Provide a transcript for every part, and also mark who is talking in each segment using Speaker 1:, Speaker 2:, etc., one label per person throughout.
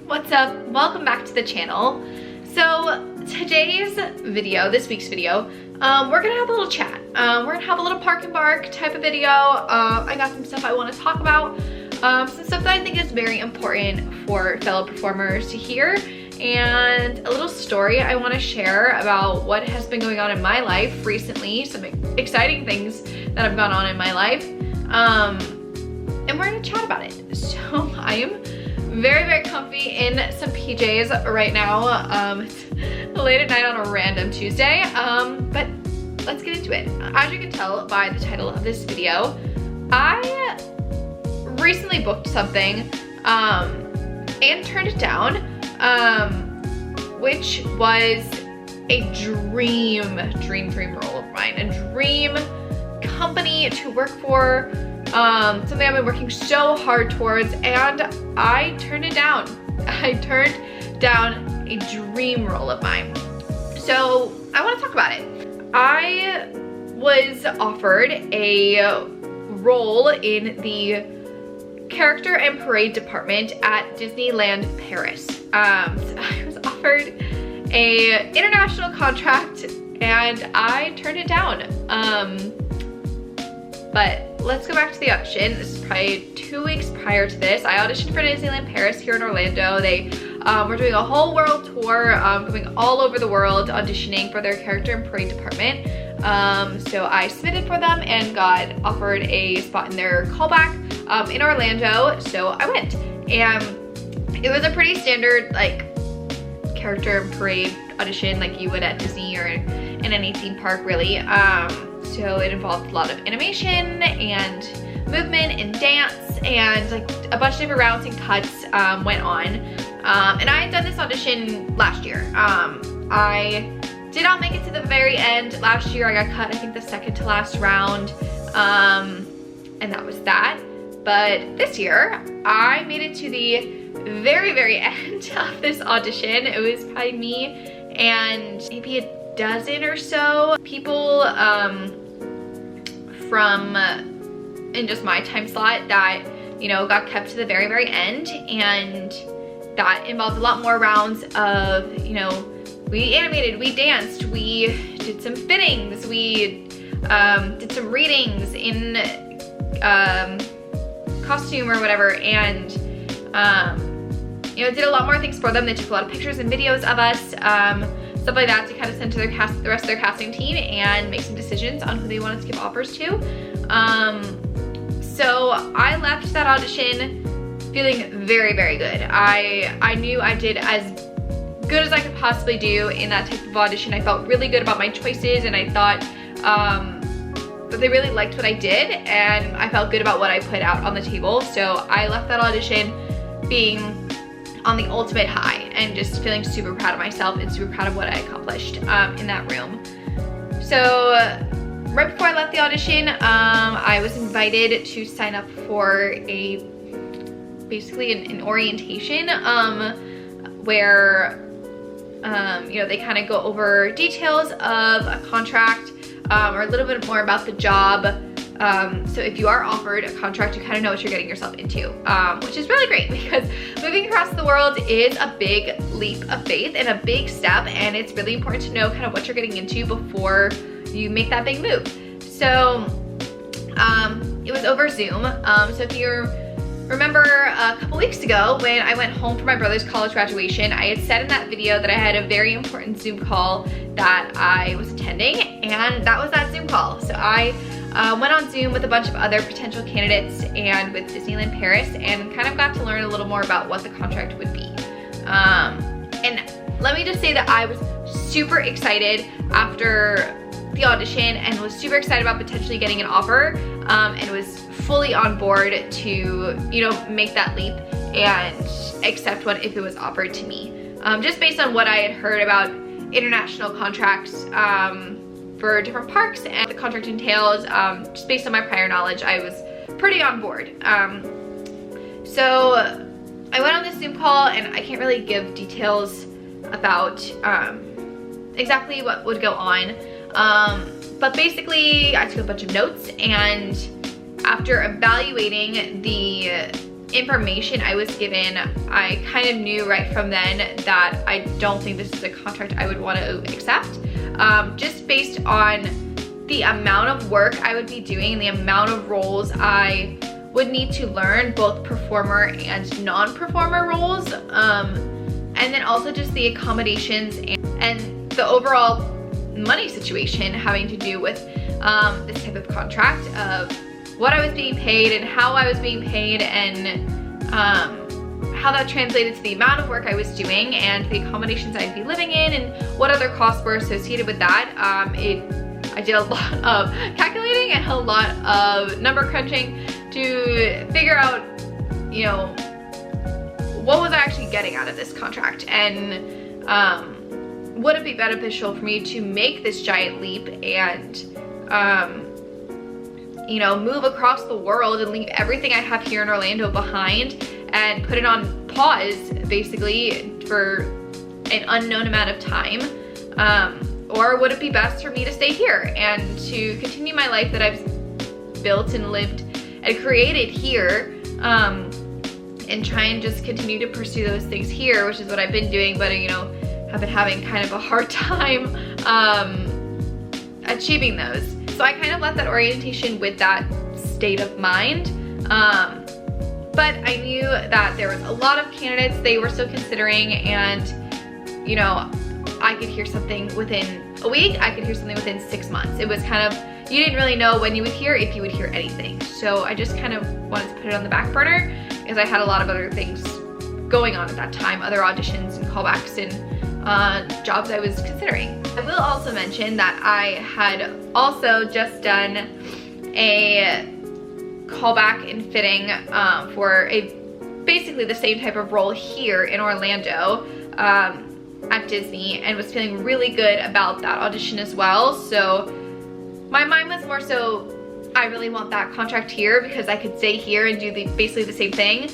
Speaker 1: What's up? Welcome back to the channel. So today's video, this week's video, we're gonna have a little chat. We're gonna have a little park and bark type of video. I got some stuff I want to talk about, some stuff that I think is very important for fellow performers to hear, and a little story I want to share about what has been going on in my life recently, some exciting things that have gone on in my life, and we're gonna chat about it. So I am very comfy in some PJs right now. It's late at night on a random Tuesday, but let's get into it. As you can tell by the title of this video, I recently booked something and turned it down, which was a dream role of mine, a dream company to work for, something I've been working so hard towards, and I turned it down. I turned down a dream role of mine. So I want to talk about it. I was offered a role in the character and parade department at Disneyland Paris. So I was offered an international contract and I turned it down. But let's go back to the audition. This is probably 2 weeks prior to this. I auditioned for Disneyland Paris here in Orlando. They were doing a whole world tour, going all over the world auditioning for their character and parade department. So I submitted for them and got offered a spot in their callback in Orlando. So I went, and it was a pretty standard like character and parade audition like you would at Disney or in any theme park really. So it involved a lot of animation and movement and dance, and like a bunch of different rounds and cuts went on. And I had done this audition last year. I did not make it to the very end. Last year I got cut, I think, the second to last round, and that was that. But this year I made it to the very end of this audition. It was probably me and maybe a dozen or so people from in just my time slot that, you know, got kept to the very end, and that involved a lot more rounds of, you know, we animated, we danced, we did some fittings, we did some readings in costume or whatever, and you know, did a lot more things for them. They took a lot of pictures and videos of us, stuff like that, to kind of send to the rest of their casting team and make some decisions on who they wanted to give offers to. So I left that audition feeling very good. I knew I did as good as I could possibly do in that type of audition. I felt really good about my choices, and I thought that they really liked what I did, and I felt good about what I put out on the table. So I left that audition being on the ultimate high and just feeling super proud of myself and super proud of what I accomplished in that room. So right before I left the audition, I was invited to sign up for basically an orientation where you know, they kind of go over details of a contract, or a little bit more about the job. So if you are offered a contract, you kind of know what you're getting yourself into, which is really great, because moving across the world is a big leap of faith and a big step, and it's really important to know kind of what you're getting into before you make that big move. So it was over Zoom. So if you remember a couple weeks ago when I went home for my brother's college graduation, I had said in that video that I had a very important Zoom call that I was attending, and that was that Zoom call. So I went on Zoom with a bunch of other potential candidates and with Disneyland Paris, and kind of got to learn a little more about what the contract would be. And let me just say that I was super excited after the audition, and was super excited about potentially getting an offer, and was fully on board to, you know, make that leap and accept one if it was offered to me. Just based on what I had heard about international contracts for different parks and the contract entails, just based on my prior knowledge, I was pretty on board. So I went on this Zoom call, and I can't really give details about exactly what would go on. But basically I took a bunch of notes, and after evaluating the information I was given, I kind of knew right from then that I don't think this is a contract I would want to accept, just based on the amount of work I would be doing and the amount of roles I would need to learn, both performer and non-performer roles, and then also just the accommodations and the overall money situation having to do with this type of contract, of what I was being paid and how I was being paid, and how that translated to the amount of work I was doing and the accommodations I'd be living in and what other costs were associated with that. I did a lot of calculating and a lot of number crunching to figure out, you know, what was I actually getting out of this contract, and would it be beneficial for me to make this giant leap and you know, move across the world and leave everything I have here in Orlando behind and put it on pause basically for an unknown amount of time, or would it be best for me to stay here and to continue my life that I've built and lived and created here, and try and just continue to pursue those things here, which is what I've been doing, but you know, have been having kind of a hard time achieving those. So I kind of left that orientation with that state of mind, but I knew that there was a lot of candidates they were still considering, and you know, I could hear something within a week, I could hear something within 6 months. It was kind of, you didn't really know when you would hear, if you would hear anything. So I just kind of wanted to put it on the back burner because I had a lot of other things going on at that time, other auditions and callbacks and jobs I was considering. I will also mention that I had also just done a callback in fitting for basically the same type of role here in Orlando at Disney, and was feeling really good about that audition as well. So my mind was more so, I really want that contract here because I could stay here and do basically the same thing,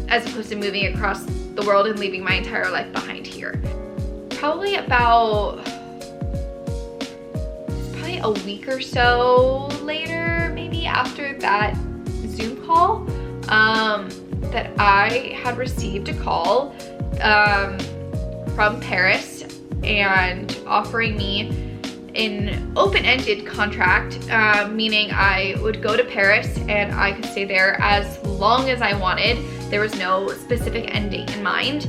Speaker 1: as opposed to moving across the world and leaving my entire life behind here. Probably a week or so later, maybe after that Zoom call, that I had received a call from Paris and offering me an open-ended contract, meaning I would go to Paris and I could stay there as long as I wanted. There was no specific end date in mind,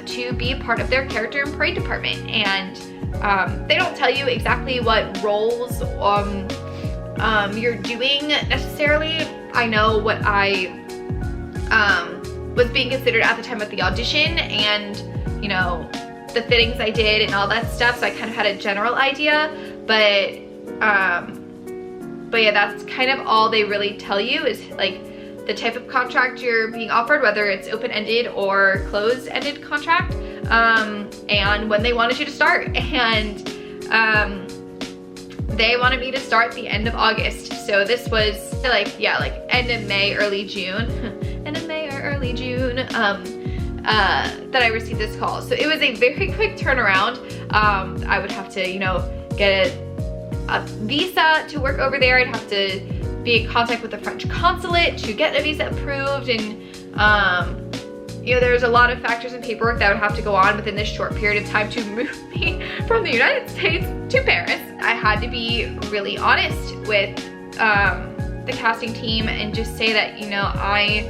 Speaker 1: to be a part of their character and parade department. And they don't tell you exactly what roles you're doing necessarily. I know what I was being considered at the time of the audition, and you know, the fittings I did and all that stuff, so I kind of had a general idea, but yeah, that's kind of all they really tell you, is like the type of contract you're being offered, whether it's open-ended or closed-ended contract, and when they wanted you to start. And they wanted me to start the end of August, so this was like, yeah, like end of May, early June, end of May or early June, that I received this call. So it was a very quick turnaround. I would have to, you know, get a visa to work over there. I'd have to be in contact with the French consulate to get a visa approved, and you know, there's a lot of factors and paperwork that would have to go on within this short period of time to move me from the United States to Paris. I had to be really honest with the casting team and just say that, you know, I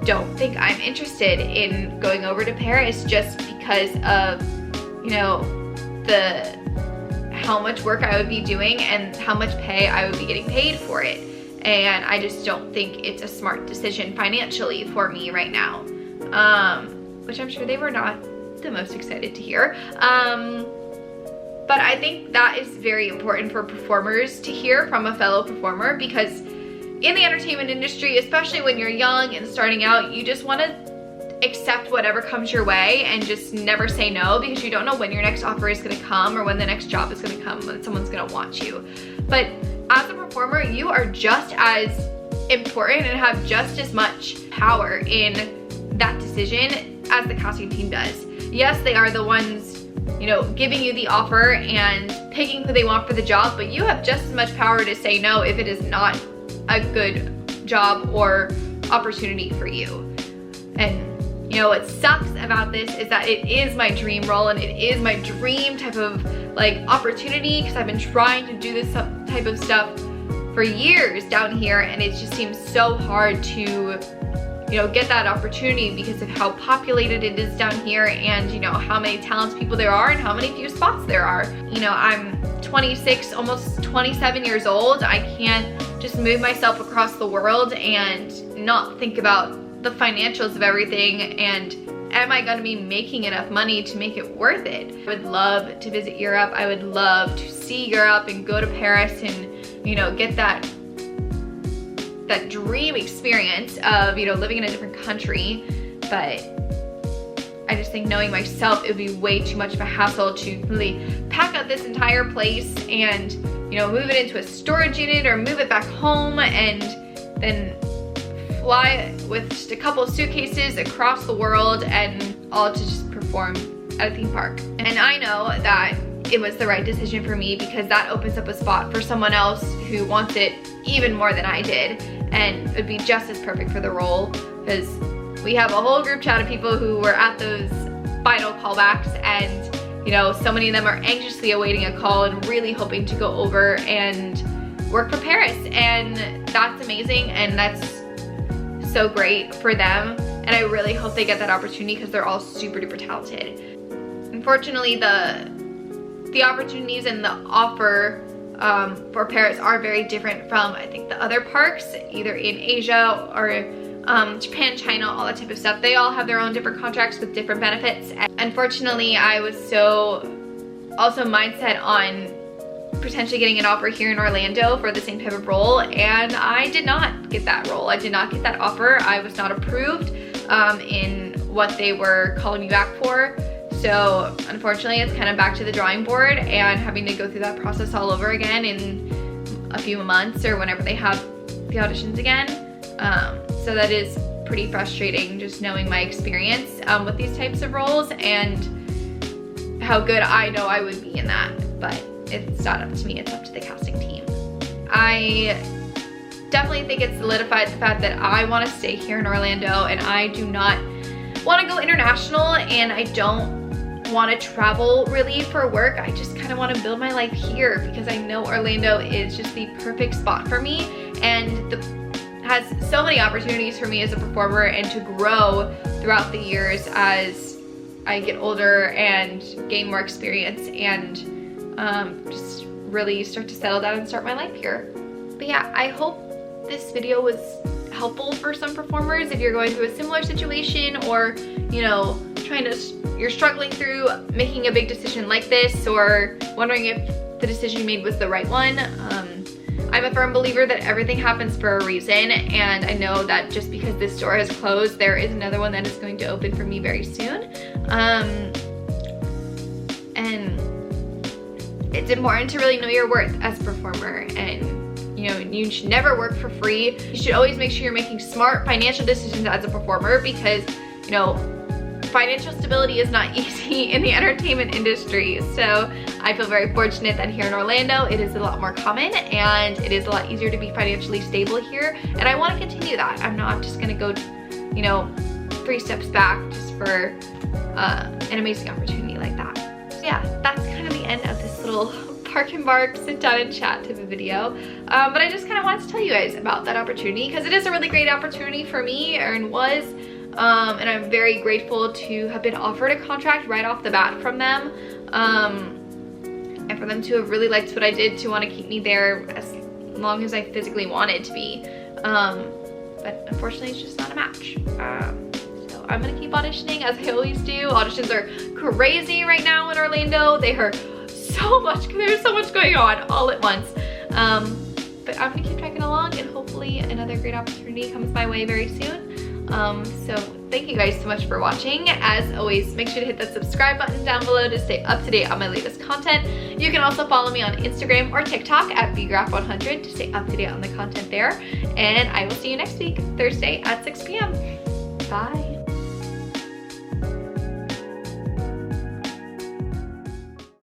Speaker 1: don't think I'm interested in going over to Paris just because of, you know, how much work I would be doing and how much pay I would be getting paid for it. And I just don't think it's a smart decision financially for me right now. Which I'm sure they were not the most excited to hear. But I think that is very important for performers to hear from a fellow performer, because in the entertainment industry, especially when you're young and starting out, you just want to accept whatever comes your way and just never say no, because you don't know when your next offer is going to come or when the next job is going to come, when someone's going to want you. But as a performer, you are just as important and have just as much power in that decision as the casting team does. Yes, they are the ones, you know, giving you the offer and picking who they want for the job, but you have just as much power to say no if it is not a good job or opportunity for you. And you know, what sucks about this is that it is my dream role and it is my dream type of like opportunity, because I've been trying to do this type of stuff for years down here, and it just seems so hard to, you know, get that opportunity because of how populated it is down here, and you know, how many talented people there are and how many few spots there are. You know, I'm 26, almost 27 years old. I can't just move myself across the world and not think about the financials of everything, and am I gonna be making enough money to make it worth it? I would love to visit Europe. I would love to see Europe and go to Paris and, you know, get that dream experience of, you know, living in a different country. But I just think, knowing myself, it would be way too much of a hassle to really pack up this entire place and, you know, move it into a storage unit or move it back home and then fly with just a couple of suitcases across the world and all to just perform at a theme park. And I know that it was the right decision for me, because that opens up a spot for someone else who wants it even more than I did, and it would be just as perfect for the role, because we have a whole group chat of people who were at those final callbacks, and you know, so many of them are anxiously awaiting a call and really hoping to go over and work for Paris, and that's amazing, and that's so great for them, and I really hope they get that opportunity because they're all super duper talented. Unfortunately, the opportunities and the offer for Paris are very different from, I think, the other parks, either in Asia or Japan, China, all that type of stuff. They all have their own different contracts with different benefits. And unfortunately, I was so also mindset on potentially getting an offer here in Orlando for the same type of role, and I did not get that role. I did not get that offer. I was not approved in what they were calling me back for. So unfortunately, it's kind of back to the drawing board and having to go through that process all over again in a few months or whenever they have the auditions again. So that is pretty frustrating, just knowing my experience with these types of roles and how good I know I would be in that. But it's not up to me, it's up to the casting team. I definitely think it solidified the fact that I want to stay here in Orlando, and I do not want to go international, and I don't want to travel really for work. I just kind of want to build my life here, because I know Orlando is just the perfect spot for me, and has so many opportunities for me as a performer and to grow throughout the years as I get older and gain more experience and just really start to settle down and start my life here. But yeah, I hope this video was helpful for some performers if you're going through a similar situation, or you know, you're struggling through making a big decision like this, or wondering if the decision you made was the right one. I'm a firm believer that everything happens for a reason, and I know that just because this door has closed, there is another one that is going to open for me very soon. And it's important to really know your worth as a performer, and you know, you should never work for free. You should always make sure you're making smart financial decisions as a performer, because you know, financial stability is not easy in the entertainment industry. So I feel very fortunate that here in Orlando it is a lot more common, and it is a lot easier to be financially stable here, and I want to continue that. I'm not just gonna go, you know, 3 steps back just for an amazing opportunity like that. So yeah, that's kind of the end of this little park and bark, sit down and chat type of video. But I just kind of wanted to tell you guys about that opportunity, because it is a really great opportunity for me, and was. And I'm very grateful to have been offered a contract right off the bat from them. And for them to have really liked what I did, to want to keep me there as long as I physically wanted to be. But unfortunately, it's just not a match. So I'm gonna keep auditioning as I always do. Auditions are crazy right now in Orlando. They are there's so much going on all at once. But I'm gonna keep tracking along, and hopefully another great opportunity comes my way very soon. So thank you guys so much for watching. As always, make sure to hit that subscribe button down below to stay up to date on my latest content. You can also follow me on Instagram or TikTok at Graf100 to stay up to date on the content there. And I will see you next week, Thursday at 6 p.m. Bye.